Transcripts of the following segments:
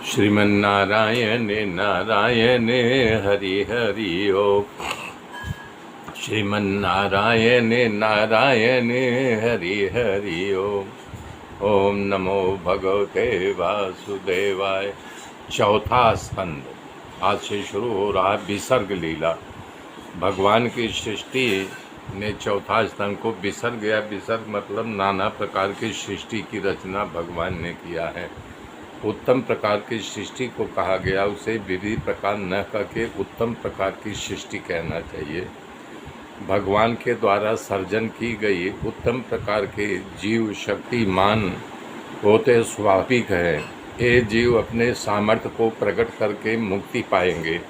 श्रीमन्नारायण नारायण हरि हरि ओम। श्रीमन्नारायण नारायण हरि हरि ओम। ओम नमो भगवते वासुदेवाय। चौथा स्कंद आज से शुरू हो रहा है विसर्ग लीला। भगवान की सृष्टि ने चौथा स्कंद को विसर्ग या विसर्ग मतलब नाना प्रकार की सृष्टि की रचना भगवान ने किया है। उत्तम प्रकार की सृष्टि को कहा गया, उसे विविध प्रकार न करके उत्तम प्रकार की सृष्टि कहना चाहिए। भगवान के द्वारा सर्जन की गई उत्तम प्रकार के जीव शक्तिमान होते स्वाभाविक है। ये जीव अपने सामर्थ्य को प्रकट करके मुक्ति पाएंगे।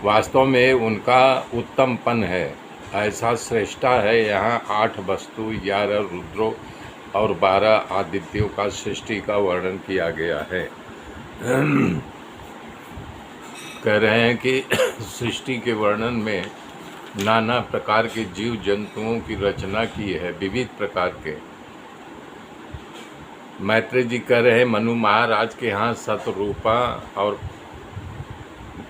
वास्तव में उनका उत्तमपन है, ऐसा श्रेष्ठा है। यहाँ 8 वस्तु, 11 रुद्रों और 12 आदित्यों का सृष्टि का वर्णन किया गया है। कह रहे हैं कि सृष्टि के वर्णन में नाना प्रकार के जीव जंतुओं की रचना की है, विविध प्रकार के। मैत्रेय जी कह रहे हैं मनु महाराज के यहाँ शतरूपा और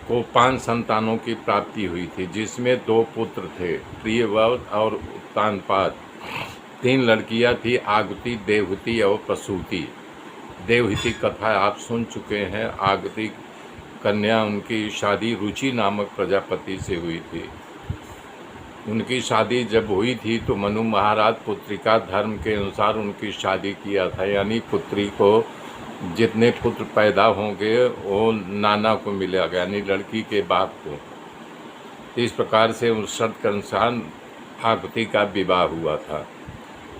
को 5 संतानों की प्राप्ति हुई थी, जिसमें 2 पुत्र थे, प्रियव्रत और उत्तानपाद। 3 लड़कियां थी, आगुति, देवहूति और प्रसूति। देवहूति कथा आप सुन चुके हैं। आगुति कन्या, उनकी शादी रुचि नामक प्रजापति से हुई थी। उनकी शादी जब हुई थी तो मनु महाराज पुत्रिका धर्म के अनुसार उनकी शादी किया था, यानी पुत्री को जितने पुत्र पैदा होंगे वो नाना को मिलेगा, यानी लड़की के बाप को। इस प्रकार से उस शर्त के अनुसार आगुति का विवाह हुआ था।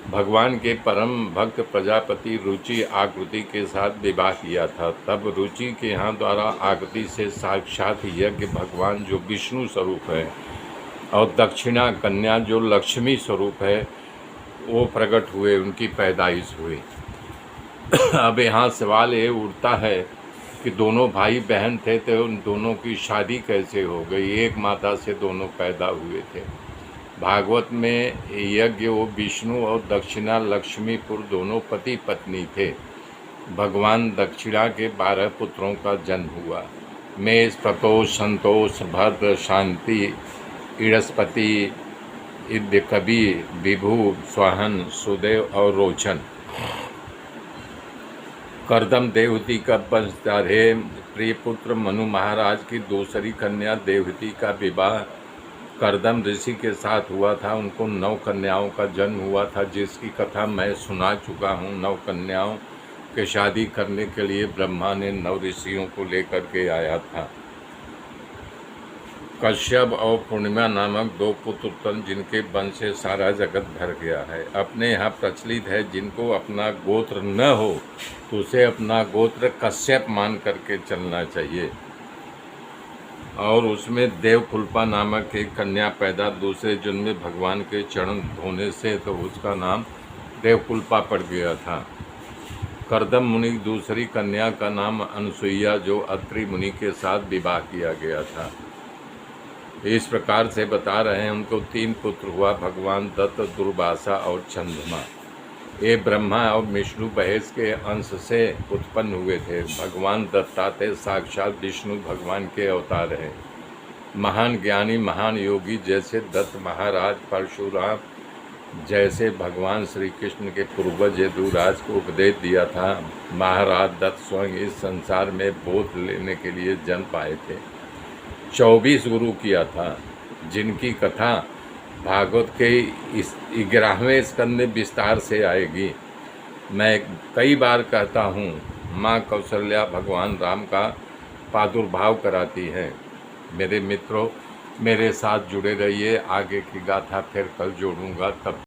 भगवान के परम भक्त प्रजापति रुचि आकृति के साथ विवाह किया था। तब रुचि के यहाँ द्वारा आकृति से साक्षात यज्ञ भगवान जो विष्णु स्वरूप है और दक्षिणा कन्या जो लक्ष्मी स्वरूप है वो प्रकट हुए, उनकी पैदाइश हुई। अब यहाँ सवाल ये उठता है कि दोनों भाई बहन थे तो उन दोनों की शादी कैसे हो गई? एक माता से दोनों पैदा हुए थे। भागवत में यज्ञ वो विष्णु और दक्षिणा लक्ष्मीपुर दोनों पति पत्नी थे। भगवान दक्षिणा के 12 पुत्रों का जन्म हुआ। मेष, प्रतोष, संतोष, भद्र, शांति, इड़स्पति, इद्यकवि, विभु, स्वाहन, सुदेव और रोचन। कर्दम देवहूति का वंशधर है। प्रिय पुत्र मनु महाराज की दूसरी कन्या देवहूति का विवाह कर्दम ऋषि के साथ हुआ था। उनको 9 कन्याओं का जन्म हुआ था, जिसकी कथा मैं सुना चुका हूँ। 9 कन्याओं के शादी करने के लिए ब्रह्मा ने 9 ऋषियों को लेकर के आया था। कश्यप और पूर्णिमा नामक 2 पुत्र उत्पन्न, जिनके वंश से सारा जगत भर गया है। अपने यहाँ प्रचलित है, जिनको अपना गोत्र न हो तो उसे अपना गोत्र कश्यप मान करके चलना चाहिए। और उसमें देवकुल्पा नामक एक कन्या पैदा दूसरे जन्म में भगवान के चरण धोने से, तो उसका नाम देवकुल्पा पड़ गया था। कर्दम मुनि की दूसरी कन्या का नाम अनसुईया, जो अत्रि मुनि के साथ विवाह किया गया था। इस प्रकार से बता रहे हैं उनको 3 पुत्र हुआ, भगवान दत्त, दुर्वासा और चंद्रमा। ये ब्रह्मा और विष्णु महेश के अंश से उत्पन्न हुए थे। भगवान दत्तात्रेय साक्षात विष्णु भगवान के अवतार हैं। महान ज्ञानी, महान योगी जैसे दत्त महाराज, परशुराम जैसे भगवान श्री कृष्ण के पूर्वज यदुराज को उपदेश दिया था। महाराज दत्त स्वयं इस संसार में बोध लेने के लिए जन्म पाए थे। 24 गुरु किया था, जिनकी कथा भागवत के इस 11वें स्कंद में विस्तार से आएगी। मैं कई बार कहता हूँ, माँ कौशल्या भगवान राम का प्रादुर्भाव कराती हैं। मेरे मित्रों, मेरे साथ जुड़े रहिए। आगे की गाथा फिर कल जोड़ूंगा। तब